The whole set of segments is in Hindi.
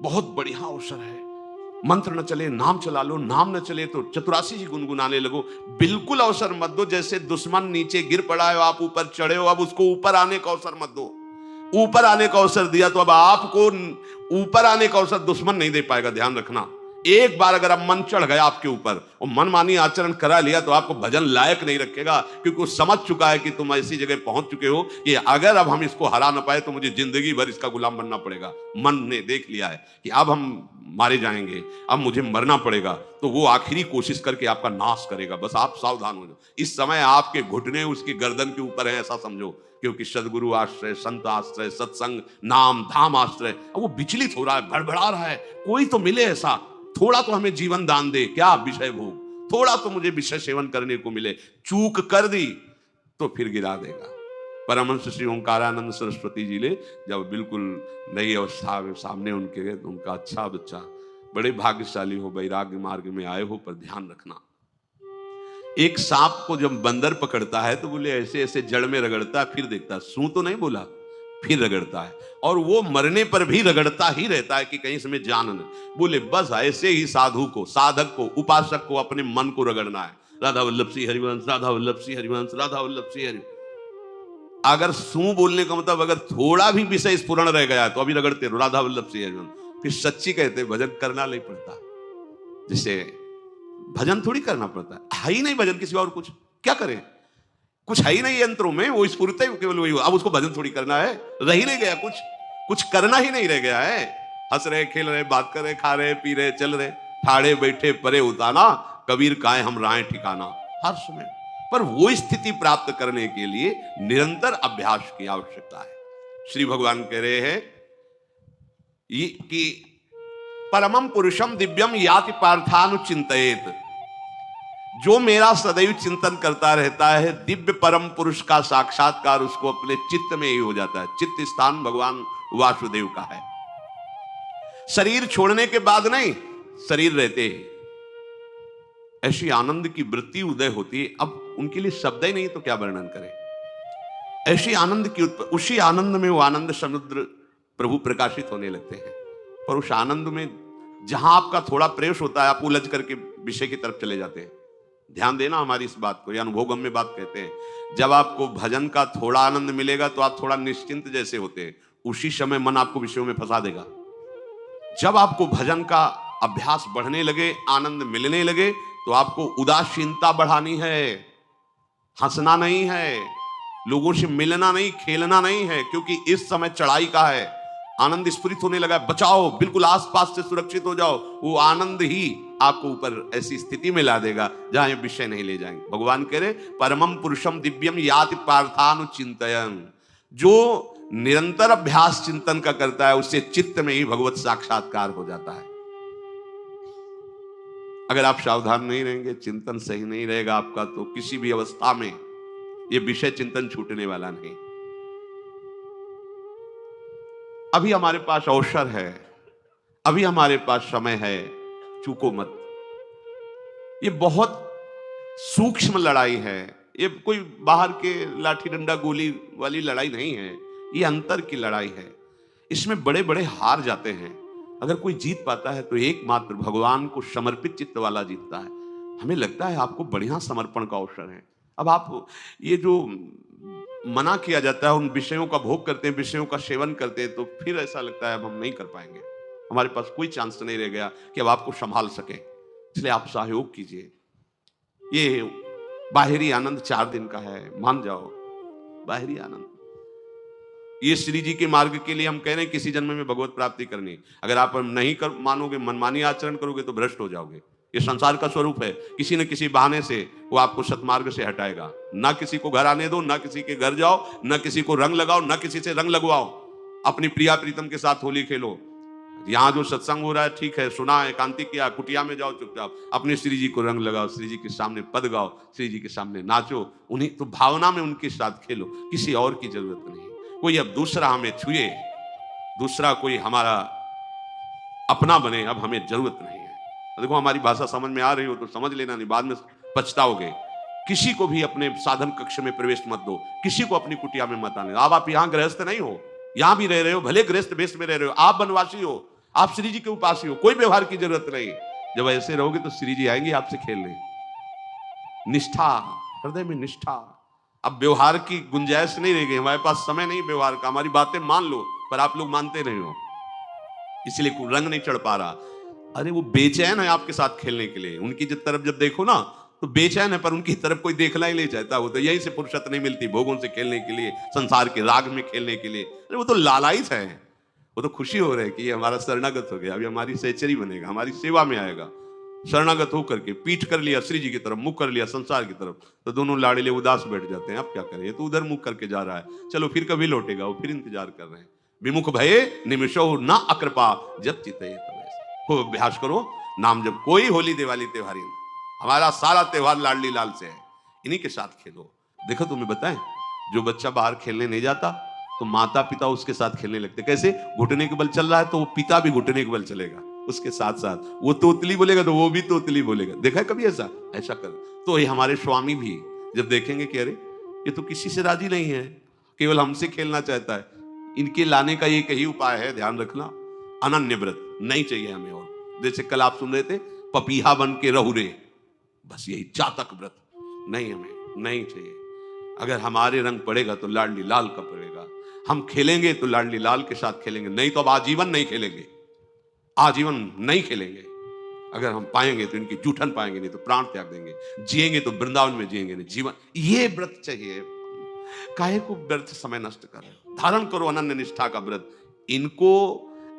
बहुत बढ़िया अवसर है। मंत्र न चले नाम चला लो, नाम न चले तो चतुरासी जी गुनगुनाने लगो। बिल्कुल अवसर मत दो, जैसे दुश्मन नीचे गिर पड़ा है, आप ऊपर चढ़े हो, अब उसको ऊपर आने का अवसर मत दो। ऊपर आने का अवसर दिया तो अब आपको ऊपर आने का अवसर दुश्मन नहीं दे पाएगा, ध्यान रखना। एक बार अगर अब मन चढ़ गया आपके ऊपर और मनमानी आचरण करा लिया तो आपको भजन लायक नहीं रखेगा, क्योंकि वो समझ चुका है कि तुम ऐसी जगह पहुंच चुके हो कि अगर अब हम इसको हरा ना पाए तो मुझे जिंदगी भर इसका गुलाम बनना पड़ेगा। मन ने देख लिया है कि अब हम मारे जाएंगे, अब मुझे मरना पड़ेगा, तो वो आखिरी कोशिश करके आपका नाश करेगा। बस आप सावधान हो जाओ। इस समय आपके घुटने उसकी गर्दन के ऊपर है, ऐसा समझो, क्योंकि सदगुरु आश्रय, संत आश्रय, सत्संग, नाम धाम आश्रय। अब वो विचलित हो रहा है, भड़बड़ा रहा है, कोई तो मिले ऐसा, थोड़ा तो हमें जीवन दान दे, क्या विषय भोग, थोड़ा तो मुझे विषय सेवन करने को मिले। चूक कर दी तो फिर गिरा देगा। परमहंस श्री ओंकारानंद सरस्वती जी ने जब बिल्कुल नई अवस्था में सामने उनके, उनका अच्छा बच्चा, बड़े भाग्यशाली हो, वैराग्य मार्ग में आए हो, पर ध्यान रखना, एक सांप को जब बंदर पकड़ता है तो बोले ऐसे ऐसे जड़ में रगड़ता है, फिर देखता है, सू तो नहीं बोला, फिर रगड़ता है, और वो मरने पर भी रगड़ता ही रहता है कि कहीं इसमें जान न। बोले बस ऐसे ही साधु को, साधक को, उपासक को अपने मन को रगड़ना है। राधा वल्लभ सिंह हरिवंश, राधा वल्लभ सिंह हरिवंश, राधा वल्लभ सिंह हरिवंश। अगर सू बोलने का मतलब अगर थोड़ा भी विषय स्फुरण रह गया तो अभी रगड़ते रहो, राधा वल्लभ सिंह हरिवंश। फिर सच्ची कहते भजन करना नहीं पड़ता, जिसे भजन थोड़ी करना पड़ता है ही नहीं भजन, किसी और कुछ क्या करें, कुछ है ही नहीं यंत्रों में, वो स्फूर्त केवल वही। अब उसको भजन थोड़ी करना है, रह ही नहीं गया कुछ, कुछ करना ही नहीं रह गया है। हंस रहे, खेल रहे, बात कर रहे, खा रहे, पी रहे, चल रहे, ठाड़े बैठे परे उताना, कबीर काहे हम राहें ठिकाना, हर समय। पर वो स्थिति प्राप्त करने के लिए निरंतर अभ्यास की आवश्यकता है। श्री भगवान कह रहे हैं कि परमम पुरुषम दिव्यम याति पार्थानुचिंतयेत, जो मेरा सदैव चिंतन करता रहता है, दिव्य परम पुरुष का साक्षात्कार उसको अपने चित्त में ही हो जाता है। चित्त स्थान भगवान वासुदेव का है। शरीर छोड़ने के बाद नहीं, शरीर रहते ही ऐसी आनंद की वृत्ति उदय होती है। अब उनके लिए शब्द ही नहीं तो क्या वर्णन करें, ऐसी आनंद की उसी आनंद में वो आनंद समुद्र प्रभु प्रकाशित होने लगते हैं। पर उस आनंद में जहां आपका थोड़ा प्रवेश होता है, आप उलझ करके विषय की तरफ चले जाते हैं। ध्यान देना हमारी इस बात को, या अनुभोगम में बात कहते हैं। जब आपको भजन का थोड़ा आनंद मिलेगा तो आप थोड़ा निश्चिंत जैसे होते हैं, उसी समय मन आपको विषयों में फंसा देगा। जब आपको भजन का अभ्यास बढ़ने लगे, आनंद मिलने लगे, तो आपको उदासीनता बढ़ानी है, हंसना नहीं है, लोगों से मिलना नहीं, खेलना नहीं है, क्योंकि इस समय चढ़ाई का है। आनंद स्फुरित होने लगा, बचाओ, बिल्कुल आसपास से सुरक्षित हो जाओ। वो आनंद ही आपको ऊपर ऐसी स्थिति में ला देगा जहां ये विषय नहीं ले जाएंगे। भगवान कह रहे परमम पुरुषम दिव्यम याति पार्थानुचिंतयन्, जो निरंतर अभ्यास चिंतन का करता है, उससे चित्त में ही भगवत साक्षात्कार हो जाता है। अगर आप सावधान नहीं रहेंगे, चिंतन सही नहीं रहेगा आपका, तो किसी भी अवस्था में ये विषय चिंतन छूटने वाला नहीं। अभी हमारे पास अवसर है, अभी हमारे पास समय है, चूको मत। ये बहुत सूक्ष्म लड़ाई है, ये कोई बाहर के लाठी डंडा गोली वाली लड़ाई नहीं है, ये अंतर की लड़ाई है। इसमें बड़े बड़े हार जाते हैं। अगर कोई जीत पाता है तो एकमात्र भगवान को समर्पित चित्त वाला जीतता है। हमें लगता है आपको बढ़िया समर्पण का अवसर है। अब आप ये जो मना किया जाता है, उन विषयों का भोग करते हैं, विषयों का सेवन करते हैं, तो फिर ऐसा लगता है अब हम नहीं कर पाएंगे, हमारे पास कोई चांस नहीं रह गया कि अब आपको संभाल सके। इसलिए आप सहयोग कीजिए। ये बाहरी आनंद 4 दिन का है, मान जाओ, बाहरी आनंद। ये श्री जी के मार्ग के लिए हम कह रहे हैं किसी जन्म में भगवत प्राप्ति करनी। अगर आप नहीं कर मानोगे, मनमानी आचरण करोगे तो भ्रष्ट हो जाओगे। ये संसार का स्वरूप है, किसी न किसी बहाने से वो आपको सतमार्ग से हटाएगा। ना किसी को घर आने दो, ना किसी के घर जाओ, ना किसी को रंग लगाओ, ना किसी से रंग लगवाओ। अपनी प्रिया प्रीतम के साथ होली खेलो। यहाँ जो सत्संग हो रहा है ठीक है, सुना, एकांतिक किया, कुटिया में जाओ चुपचाप, अपने श्री जी को रंग लगाओ, श्री जी के सामने पद गाओ, श्री जी के सामने नाचो, उन्हीं तो भावना में उनके साथ खेलो, किसी और की जरूरत नहीं। कोई अब दूसरा हमें छुए, दूसरा कोई हमारा अपना बने, अब हमें जरूरत नहीं है। देखो हमारी भाषा समझ में आ रही हो तो समझ लेना, नहीं बाद में पछताओगे। किसी को भी अपने साधन कक्ष में प्रवेश मत दो, किसी को अपनी कुटिया में मत आने। अब आप यहाँ गृहस्थ नहीं हो, यहाँ भी रह रहे हो, भले गृहस्थ वेश में रह रहे हो, आप वनवासी हो, आप श्री जी के उपासी हो, कोई व्यवहार की जरूरत नहीं। जब ऐसे रहोगे तो श्री जी आएंगे आपसे खेलने। निष्ठा, हृदय में निष्ठा। अब व्यवहार की गुंजाइश नहीं रह गई, हमारे पास समय नहीं व्यवहार का। हमारी बातें मान लो, पर आप लोग मानते नहीं हो, इसलिए रंग नहीं चढ़ पा रहा। अरे वो बेचैन है आपके साथ खेलने के लिए, उनकी तरफ जब देखो ना तो बेचैन है, पर उनकी तरफ कोई देखना ही नहीं चाहता। वो तो यहीं से फुर्सत नहीं मिलती भोगों से खेलने के लिए, संसार के राग में खेलने के लिए। अरे वो तो लालायित है, वो तो खुशी हो रहे है कि ये हमारा शरणागत हो गया, अभी हमारी सहचरी बनेगा, हमारी सेवा में आएगा। शरणागत होकर के पीठ कर लिया श्री जी की तरफ, मुख कर लिया संसार की तरफ, तो दोनों लाड़िले उदास बैठ जाते हैं। अब क्या करें, ये तो उधर मुख करके जा रहा है, चलो फिर कभी लौटेगा, वो फिर इंतजार कर रहे हैं। विमुख भये निमिषो न अकृपा जब चिते खूब अभ्यास करो नाम जब। कोई होली दिवाली त्योहारी, हमारा सारा त्योहार लाडली लाल से है, इन्हीं के साथ खेलो। देखो तुम्हें बताएं, जो बच्चा बाहर खेलने नहीं जाता तो माता पिता उसके साथ खेलने लगते। कैसे? घुटने के बल चल रहा है तो वो पिता भी घुटने के बल चलेगा उसके साथ साथ। वो तोतली बोलेगा तो वो भी तोतली बोलेगा। देखा है कभी ऐसा? ऐसा कर तो ये हमारे स्वामी भी जब देखेंगे कि अरे ये तो किसी से राजी नहीं है, केवल हमसे खेलना चाहता है, इनके लाने का एक ही उपाय है, ध्यान रखना, अनन्य व्रत नहीं चाहिए हमें। और जैसे कल आप सुन रहे थे, पपीहा बन के रहू रे, बस यही चातक व्रत नहीं, हमें नहीं चाहिए। अगर हमारे रंग पड़ेगा तो लाडली लाल का पड़ेगा, हम खेलेंगे तो लाडली लाल के साथ खेलेंगे, नहीं तो अब आजीवन नहीं खेलेंगे, आजीवन नहीं खेलेंगे। अगर हम पाएंगे तो इनकी जूठन पाएंगे, नहीं तो प्राण त्याग देंगे। जिएंगे तो वृंदावन में जिएंगे, नहीं जीवन। ये व्रत चाहिए। काहे को व्यर्थ समय नष्ट कर रहे हो? धारण करो अनन्य निष्ठा का व्रत। इनको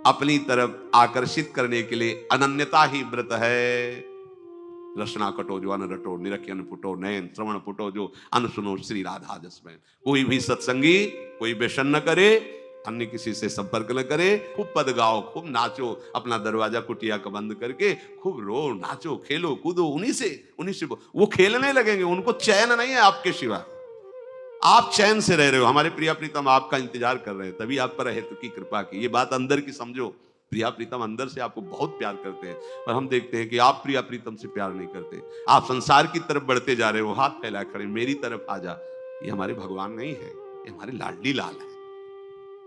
अपनी तरफ आकर्षित करने के लिए अनन्यता ही व्रत है। रसना कटो जो अन रटो, निरखियन फुटो नयन, श्रवण फुटो जो अन सुनो श्री राधा जसमैन। कोई भी सत्संगी कोई व्यसन न करे, अन्य किसी से संपर्क न करे, खूब पद गाओ, खूब नाचो, अपना दरवाजा कुटिया का बंद करके खूब रो, नाचो, खेलो, कूदो, उन्हीं से वो खेलने लगेंगे। उनको चैन नहीं है आपके सिवा, आप चैन से रह रहे हो। हमारे प्रिया प्रीतम आपका इंतजार कर रहे हैं, तभी आप पर हेतु की कृपा की। ये बात अंदर की समझो, प्रिया प्रीतम अंदर से आपको बहुत प्यार करते हैं, पर हम देखते हैं कि आप प्रिया प्रीतम से प्यार नहीं करते। आप संसार की तरफ बढ़ते जा रहे हो, हाथ फैला खड़े, मेरी तरफ आ जा। ये हमारे भगवान नहीं है, ये हमारे लाडली लाल है।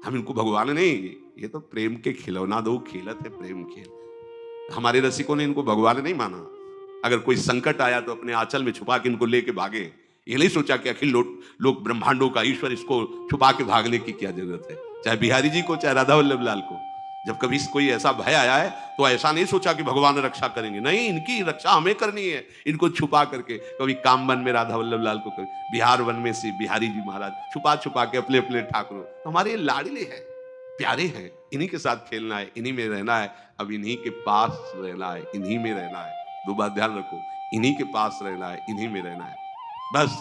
हम इनको भगवान नहीं, ये तो प्रेम के खिलौना दो खेलत है, प्रेम खेल। हमारे रसिकों ने इनको भगवान नहीं माना। अगर कोई संकट आया तो अपने आंचल में छुपा के इनको लेके भागे। ये नहीं सोचा कि अखिल लोक ब्रह्मांडों का ईश्वर, इसको छुपा के भागने की क्या जरूरत है। चाहे बिहारी जी को, चाहे राधा वल्लभ लाल को, जब कभी कोई ऐसा भय आया है तो ऐसा नहीं सोचा कि भगवान रक्षा करेंगे, नहीं, इनकी रक्षा हमें करनी है। इनको छुपा करके, कभी काम वन में राधा वल्लभ लाल को, कभी बिहार वन में से बिहारी जी महाराज, छुपा छुपा के अपने अपने ठाकुरों। तो हमारे लाडले हैं, प्यारे हैं, इन्हीं के साथ खेलना है, इन्हीं में रहना है, अब इन्हीं के पास रहना है, इन्हीं में रहना है। दो बात ध्यान रखो, इन्हीं के पास रहना है, इन्हीं में रहना है, बस।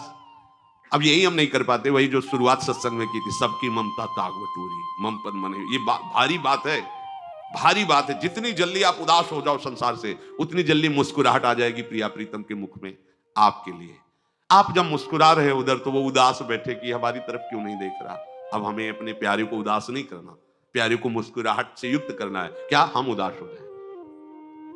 अब यही हम नहीं कर पाते, वही जो शुरुआत सत्संग में की थी, सबकी ममता ताग बटोरी, मम पद मन। ये भारी बात है, भारी बात है। जितनी जल्दी आप उदास हो जाओ संसार से, उतनी जल्दी मुस्कुराहट आ जाएगी प्रिया प्रीतम के मुख में आपके लिए। आप जब मुस्कुरा रहे हो उधर, तो वो उदास बैठे कि हमारी तरफ क्यों नहीं देख रहा। अब हमें अपने प्यारे को उदास नहीं करना, प्यारे को मुस्कुराहट से युक्त करना है। क्या हम उदास हो जाए,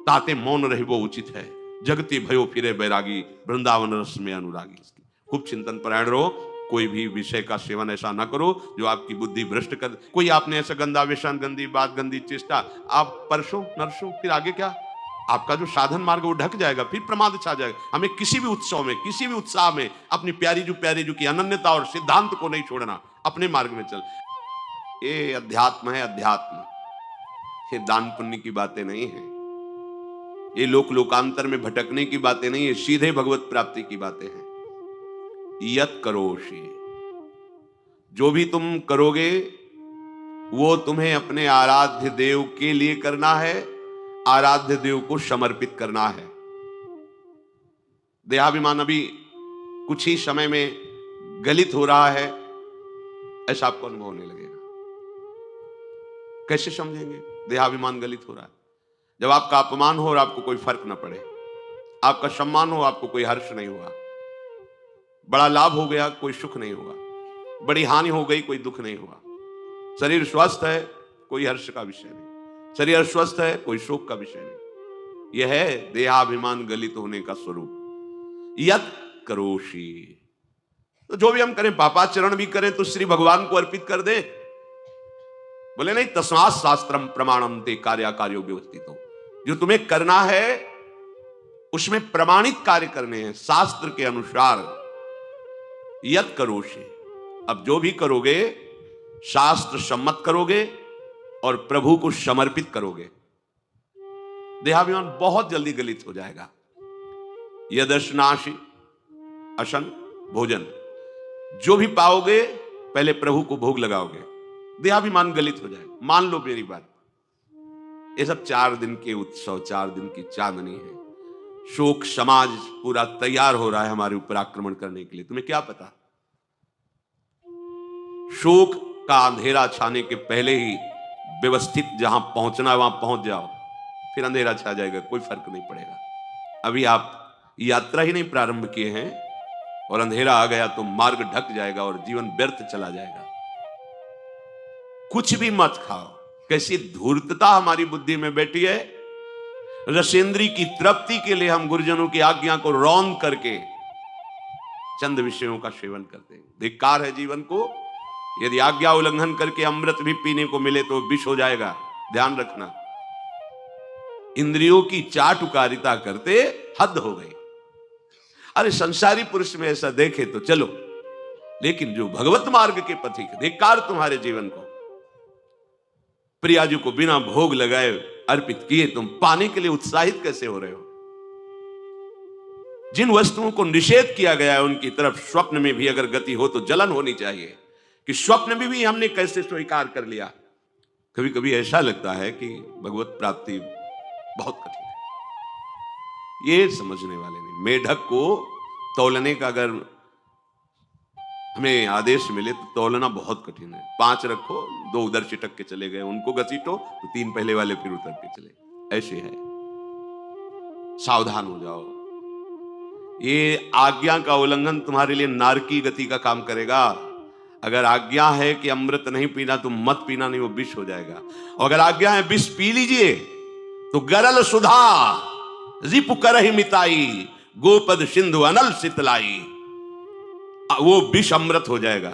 ताते मौन रहे वो उचित है। जगती भयो फिरे बैरागी, वृंदावन रस में अनुरागी। खूब चिंतन परायण रहो, कोई भी विषय का सेवन ऐसा ना करो जो आपकी बुद्धि भ्रष्ट कर। कोई आपने ऐसा गंदा व्यसन, गंदी बात, गंदी चेष्टा, आप परसों नरसों, फिर आगे क्या, आपका जो साधन मार्ग वो ढक जाएगा, फिर प्रमाद छा जाएगा। हमें किसी भी उत्सव में, किसी भी उत्साह में अपनी प्यारी जो की अनन्यता और सिद्धांत को नहीं छोड़ना, अपने मार्ग में चल। ये अध्यात्म है, अध्यात्म। ये दान पुण्य की बातें नहीं है, ये लोकांतर में भटकने की बातें नहीं है, सीधे भगवत प्राप्ति की बातें हैं। यत करोषि, जो भी तुम करोगे वो तुम्हें अपने आराध्य देव के लिए करना है, आराध्य देव को समर्पित करना है। देहाभिमान अभी कुछ ही समय में गलित हो रहा है, ऐसा आपको अनुभव होने लगेगा। कैसे समझेंगे देहाभिमान गलित हो रहा है? जब आपका अपमान हो और आपको कोई फर्क ना पड़े, आपका सम्मान हो, आपको कोई हर्ष नहीं हुआ, बड़ा लाभ हो गया, कोई सुख नहीं हुआ, बड़ी हानि हो गई, कोई दुख नहीं हुआ। शरीर स्वस्थ है, कोई हर्ष का विषय नहीं, शरीर अस्वस्थ है, कोई शोक का विषय नहीं। यह है देहाभिमान गलित होने का स्वरूप। यत करोषि, तो जो भी हम करें, पापाचरण भी करें तो श्री भगवान को अर्पित कर दे। बोले नहीं, तस्मात् शास्त्रम प्रमाणम ते कार्याकार्यो व्यवस्थितो। जो तुम्हें करना है उसमें प्रमाणित कार्य करने हैं शास्त्र के अनुसार। यत करोषि, अब जो भी करोगे शास्त्र सम्मत करोगे और प्रभु को समर्पित करोगे, देहाभिमान बहुत जल्दी गलित हो जाएगा। यदश्नाशि अशन भोजन, जो भी पाओगे पहले प्रभु को भोग लगाओगे, देहाभिमान गलित हो जाएगा। मान लो मेरी बात, ये सब 4 दिन के उत्सव, 4 दिन की चांदनी है। शोक समाज पूरा तैयार हो रहा है हमारे ऊपर आक्रमण करने के लिए। तुम्हें क्या पता, शोक का अंधेरा छाने के पहले ही व्यवस्थित जहां पहुंचना है वहां पहुंच जाओ, फिर अंधेरा छा जाएगा, कोई फर्क नहीं पड़ेगा। अभी आप यात्रा ही नहीं प्रारंभ किए हैं और अंधेरा आ गया तो मार्ग ढक जाएगा और जीवन व्यर्थ चला जाएगा। कुछ भी मत खाओ। कैसी धूर्तता हमारी बुद्धि में बैठी है। रसेंद्री की तृप्ति के लिए हम गुरुजनों की आज्ञा को रौंद करके चंद विषयों का सेवन करते हैं। धिक्कार है जीवन को। यदि आज्ञा उल्लंघन करके अमृत भी पीने को मिले तो विष हो जाएगा, ध्यान रखना। इंद्रियों की चाटुकारिता करते हद हो गई। अरे संसारी पुरुष में ऐसा देखे तो चलो, लेकिन जो भगवत मार्ग के पथिक, धिक्कार तुम्हारे जीवन को। प्रियाजू को बिना भोग लगाए अर्पित किए तुम पाने के लिए उत्साहित कैसे हो रहे हो। जिन वस्तुओं को निषेध किया गया है उनकी तरफ स्वप्न में भी अगर गति हो तो जलन होनी चाहिए कि स्वप्न में भी हमने कैसे स्वीकार कर लिया। कभी कभी ऐसा लगता है कि भगवत प्राप्ति बहुत कठिन है, ये समझने वाले नहीं। मेढक को तौलने का अगर हमें आदेश मिले तो तौलना बहुत कठिन है। 5 रखो, 2 उधर चिटक के चले गए, उनको घसीटो तो 3 पहले वाले फिर उतर के चले, ऐसे है। सावधान हो जाओ। ये आज्ञा का उल्लंघन तुम्हारे लिए नारकी गति का काम करेगा। अगर आज्ञा है कि अमृत नहीं पीना तो मत पीना, नहीं वो विष हो जाएगा। और अगर आज्ञा है विष पी लीजिए तो गरल सुधा रिपु करहि मिताई, गोपद सिंधु अनल सितलाई, वो विष अमृत हो जाएगा।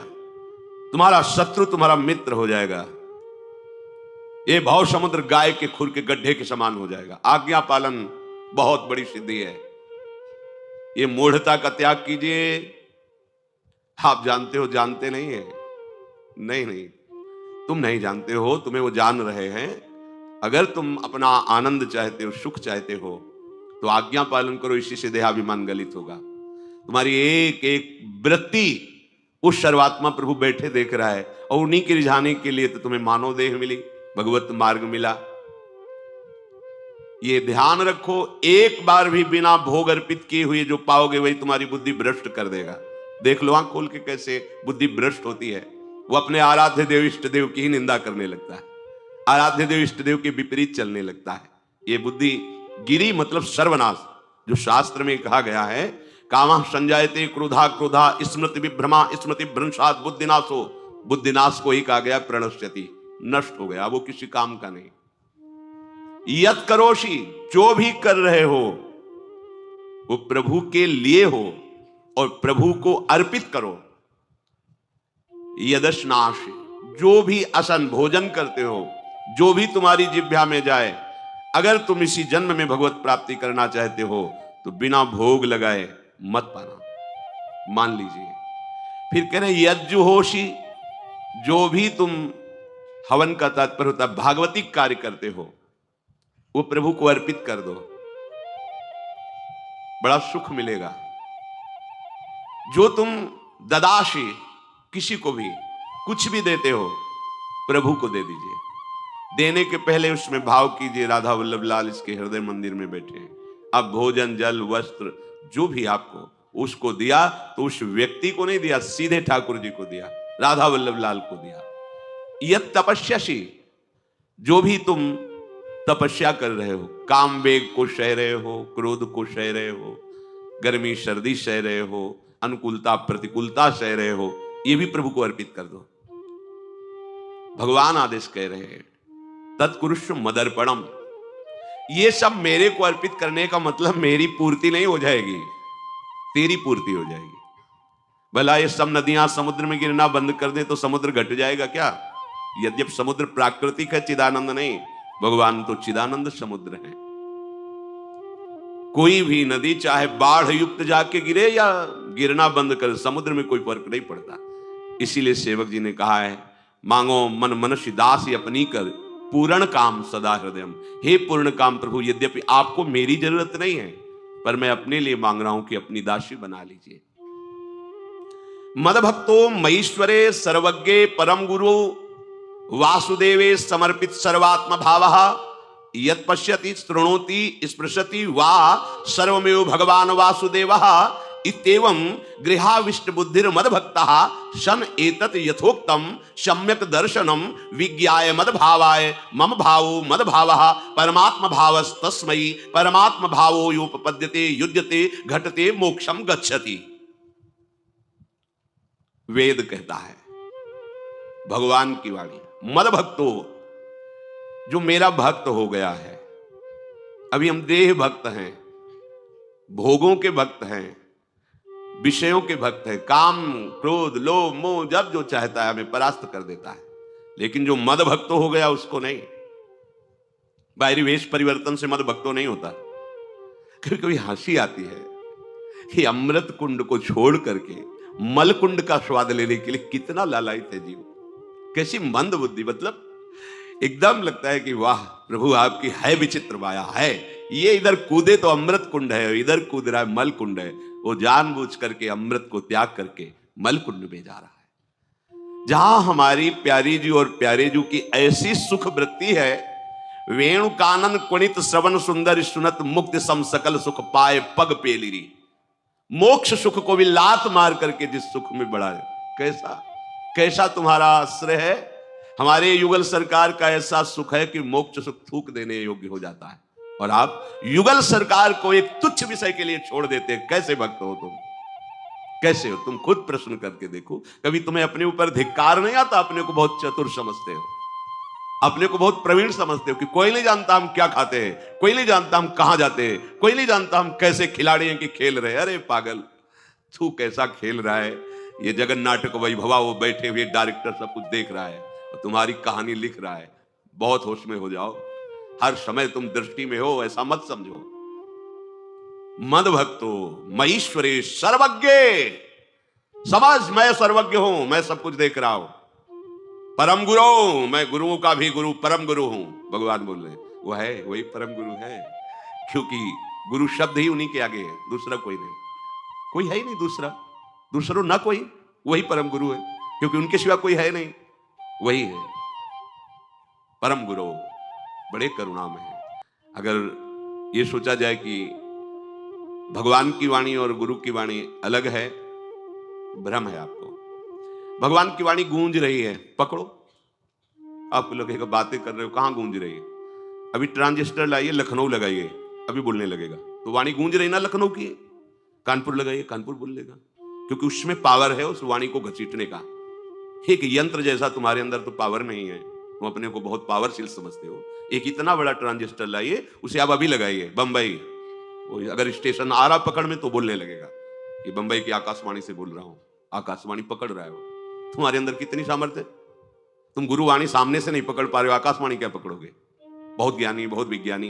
तुम्हारा शत्रु तुम्हारा मित्र हो जाएगा। ये भाव समुद्र गाय के खुर के गड्ढे के समान हो जाएगा। आज्ञा पालन बहुत बड़ी सिद्धि है। ये मूढ़ता का त्याग कीजिए। आप जानते हो, जानते नहीं है, नहीं, तुम नहीं जानते हो, तुम्हें वो जान रहे हैं। अगर तुम अपना आनंद चाहते हो, सुख चाहते हो तो आज्ञा पालन करो, इसी से देहाभिमान गलित होगा। तुम्हारी एक एक वृत्ति उस सर्वात्मा प्रभु बैठे देख रहा है और उन्हीं के रिझाने के लिए तो तुम्हें मानव देह मिली, भगवत मार्ग मिला। ये ध्यान रखो, एक बार भी बिना भोग अर्पित किए हुए जो पाओगे वही तुम्हारी बुद्धि भ्रष्ट कर देगा। देख लो आंख खोल के कैसे बुद्धि भ्रष्ट होती है। वो अपने आराध्य देव इष्ट देव की ही निंदा करने लगता है, आराध्य देव इष्ट देव के विपरीत चलने लगता है। ये बुद्धि गिरी मतलब सर्वनाश। जो शास्त्र में कहा गया है, कामा संजायते क्रोधा क्रोधा स्मृति विभ्रमा स्मृति भ्रंशात बुद्धिनाशो, बुद्धिनाश को ही कहा गया प्रणश्यति, नष्ट हो गया, वो किसी काम का नहीं। यत करोषि, जो भी कर रहे हो वो प्रभु के लिए हो और प्रभु को अर्पित करो। यदश्नाश, जो भी असन भोजन करते हो, जो भी तुम्हारी जिह्वा में जाए, अगर तुम इसी जन्म में भगवत प्राप्ति करना चाहते हो तो बिना भोग लगाए मत पाना, मान लीजिए। फिर कह रहे यज्जुहोषि, जो भी तुम हवन का तात्पर्य होता है भागवतिक कार्य करते हो वो प्रभु को अर्पित कर दो, बड़ा सुख मिलेगा। जो तुम ददाशी, किसी को भी कुछ भी देते हो प्रभु को दे दीजिए। देने के पहले उसमें भाव कीजिए राधा वल्लभ लाल इसके हृदय मंदिर में बैठे हैं। अब भोजन जल वस्त्र जो भी आपको उसको दिया तो उस व्यक्ति को नहीं दिया, सीधे ठाकुर जी को दिया, राधा वल्लभ लाल को दिया। यत तपस्यासी, जो भी तुम तपस्या कर रहे हो, काम वेग को सह रहे हो, क्रोध को सह रहे हो, गर्मी सर्दी सह रहे हो, अनुकूलता प्रतिकूलता सह रहे हो, ये भी प्रभु को अर्पित कर दो। भगवान आदेश कह रहे हैं तत्कुरुष्व मदर्पणम, ये सब मेरे को अर्पित करने का मतलब मेरी पूर्ति नहीं हो जाएगी, तेरी पूर्ति हो जाएगी। भला ये सब नदियां समुद्र में गिरना बंद कर दे तो समुद्र घट जाएगा क्या? यद्यपि समुद्र प्राकृतिक है, चिदानंद नहीं, भगवान तो चिदानंद समुद्र है। कोई भी नदी चाहे बाढ़ युक्त जाके गिरे या गिरना बंद कर, समुद्र में कोई फर्क नहीं पड़ता। इसीलिए सेवक जी ने कहा है, मांगो मन मनुष्य दासी अपनी कर, पूर्ण काम सदा हृदय। हे पूर्ण काम प्रभु, यद्यपि आपको मेरी जरूरत नहीं है, पर मैं अपने लिए मांग रहा हूं कि अपनी दासी बना लीजिए। मद भक्तो मईश्वरे सर्वज्ञे परम गुरु वासुदेवे समर्पित सर्वात्म भावः, यत् पश्यति शृणोति स्पृशति वा सर्वमेव भगवान वासुदेवः, इत्येवं गृहाविष्ट बुद्धिर मद भक्तः शन एतत् यथोक्तम सम्यक दर्शनम विज्ञाय मद भावाय मम भावो मद भावः परमात्म भावस्तस्मै परमात्म भावो योपपद्यते युज्यते घटते मोक्षम गच्छति। वेद कहता है, भगवान की वाणी, मद भक्तो, जो मेरा भक्त हो गया है। अभी हम देह भक्त हैं, भोगों के भक्त हैं, विषयों के भक्त हैं, काम क्रोध लोभ मोह जब जो चाहता है हमें परास्त कर देता है। लेकिन जो मद भक्तो हो गया उसको नहीं। बाहरी वेश परिवर्तन से मद भक्तो नहीं होता। कभी कभी हंसी आती है कि अमृत कुंड को छोड़ करके मल कुंड का स्वाद लेने के लिए कितना लालायित है जीव, कैसी मंद बुद्धि। मतलब एकदम लगता है कि वाह प्रभु आपकी है विचित्र माया है। ये इधर कूदे तो अमृत कुंड है, इधर कूद रहा है मल कुंड है। वो जानबूझ करके अमृत को त्याग करके मल कुंड में जा रहा है। जहां हमारी प्यारी जी और प्यारे जी की ऐसी सुख वृत्ति है, वेणु कानन कुणित श्रवण सुंदर सुनत मुक्ति सम सकल सुख पाए पग पेलिरी। मोक्ष सुख को भी लात मार करके जिस सुख में बढ़ा है, कैसा कैसा तुम्हारा आश्रय है। हमारे युगल सरकार का ऐसा सुख है कि मोक्ष सुख थूक देने योग्य हो जाता है, और आप युगल सरकार को एक तुच्छ विषय के लिए छोड़ देते हैं। कैसे भक्त हो तुम, कैसे हो तुम? खुद प्रश्न करके देखो। कभी तुम्हें अपने ऊपर धिक्कार नहीं आता? अपने को बहुत चतुर समझते हो, अपने को बहुत प्रवीण समझते हो कि कोई नहीं जानता हम क्या खाते हैं, कोई नहीं जानता हम कहां जाते हैं, कोई नहीं जानता हम कैसे खिलाड़ी हैं कि खेल रहे हैं। अरे पागल, तू कैसा खेल रहा है। ये जगन नाटक वैभवा, वो बैठे हुए डायरेक्टर सब कुछ देख रहा है और तुम्हारी कहानी लिख रहा है। बहुत होश में हो जाओ, हर समय तुम दृष्टि में हो, ऐसा मत समझो। मद भक्तो मईश्वरे सर्वज्ञ, समझ मैं सर्वज्ञ हूं, मैं सब कुछ देख रहा हूं। परम गुरु, मैं गुरुओं का भी गुरु, परम गुरु हूं। भगवान बोल रहे वो है, वही परम गुरु है, क्योंकि गुरु शब्द ही उन्हीं के आगे है, दूसरा कोई नहीं, कोई है ही नहीं दूसरा, दूसरों ना कोई, वही परम गुरु है, क्योंकि उनके सिवा कोई है नहीं, वही है परम गुरु। बड़े करुणा में है। अगर ये सोचा जाए कि भगवान की वाणी और गुरु की वाणी अलग है, भ्रम है आपको। भगवान की वाणी गूंज रही है, पकड़ो। आपको लगेगा बातें कर रहे हो, कहां गूंज रही है? अभी ट्रांजिस्टर लाइए, लखनऊ लगाइए, अभी बोलने लगेगा। तो वाणी गूंज रही ना लखनऊ की। कानपुर लगाइए, कानपुर बोल लेगा, क्योंकि उसमें पावर है उस वाणी को घसीटने का। एक यंत्र जैसा तुम्हारे अंदर तो पावर नहीं है, तुम अपने को बहुत पावरफुल समझते हो। एक इतना बड़ा ट्रांजिस्टर लाइए, उसे आप अभी लगाइए बंबई, अगर स्टेशन आ रहा पकड़ में तो बोलने लगेगा कि बंबई की आकाशवाणी से बोल रहा हूं। आकाशवाणी पकड़ रहा है वो। तुम्हारे अंदर कितनी सामर्थ्य है। तुम गुरुवाणी सामने से नहीं पकड़ पा रहे हो, आकाशवाणी क्या पकड़ोगे? बहुत ज्ञानी, बहुत विज्ञानी।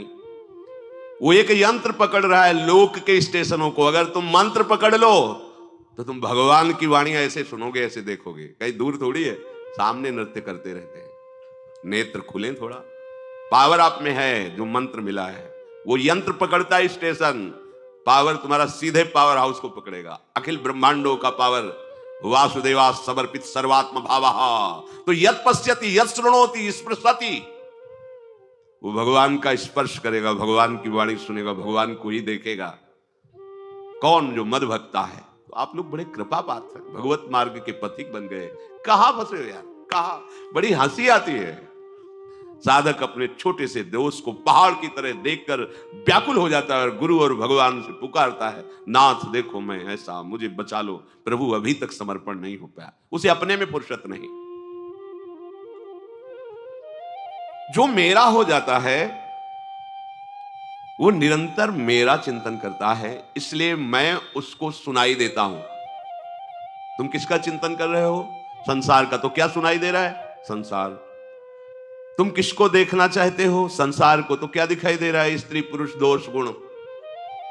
वो एक यंत्र पकड़ रहा है लोक के स्टेशनों को। अगर तुम मंत्र पकड़ लो तो तुम भगवान की वाणी ऐसे सुनोगे, ऐसे देखोगे। कहीं दूर थोड़ी है, सामने नृत्य करते रहते हैं। नेत्र खुले थोड़ा, पावर आप में है। जो मंत्र मिला है वो यंत्र पकड़ता है स्टेशन, पावर तुम्हारा सीधे पावर हाउस को पकड़ेगा। अखिल ब्रह्मांडों का पावर वासुदेवा समर्पित सर्वात्म भावः। तो यत् पश्यति यत् शृणोति स्पृशति, वो भगवान का स्पर्श करेगा, भगवान की वाणी सुनेगा, भगवान को ही देखेगा। कौन? जो मद भक्ता है। तो आप लोग बड़े कृपा पात्र हैं, भगवत मार्ग के पथिक बन गए। कहां फंसे हो यार, कहां? बड़ी हंसी आती है। साधक अपने छोटे से दोष को पहाड़ की तरह देखकर व्याकुल हो जाता है और गुरु और भगवान से पुकारता है, नाथ देखो मैं ऐसा, मुझे बचा लो। प्रभु अभी तक समर्पण नहीं हो पाया, उसे अपने में फुर्सत नहीं। जो मेरा हो जाता है वो निरंतर मेरा चिंतन करता है, इसलिए मैं उसको सुनाई देता हूं। तुम किसका चिंतन कर रहे हो? संसार का। तो क्या सुनाई दे रहा है? संसार। तुम किसको देखना चाहते हो? संसार को। तो क्या दिखाई दे रहा है? स्त्री पुरुष दोष गुण।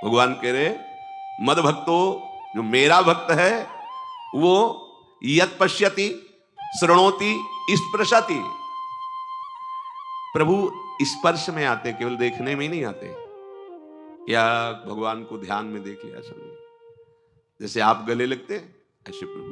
भगवान कह रहे मद भक्तो, जो मेरा भक्त है वो यत पश्यति श्रृणोति स्पृशति। प्रभु स्पर्श में आते, केवल देखने में ही नहीं आते। या भगवान को ध्यान में देख लिया सभी, जैसे आप गले लगते ऐसे प्रभु